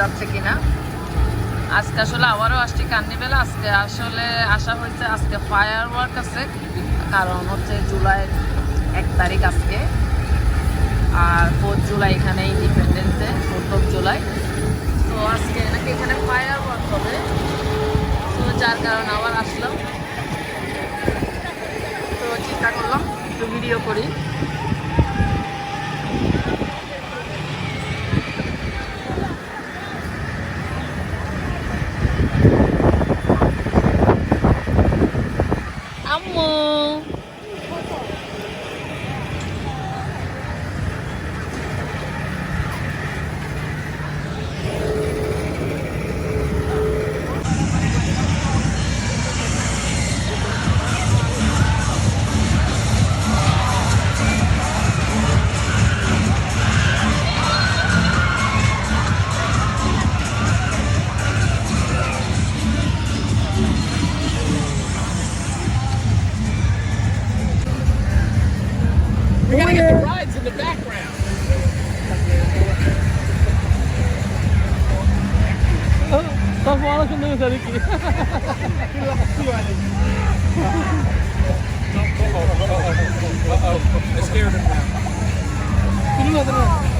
যাচ্ছে কিনা। আজকে আসলে আবারও আসছি কার্নিভেল। আজকে আসলে আসা হয়েছে, আজকে ফায়ার ওয়ার্ক আছে, কারণ হচ্ছে জুলাইয়ের 1 তারিখ আজকে, আর 4 জুলাই এখানে ইন্ডিপেন্ডেন্স ডে, 4 জুলাই। তো আজকে নাকি এখানে ফায়ার ওয়ার্ক হবে, তো যার কারণে আবার আসলাম। তো চিন্তা করলাম একটু ভিডিও করি। আম্মু We're gonna get the rides in the background. Safara şunu dedik ki. I scared him now.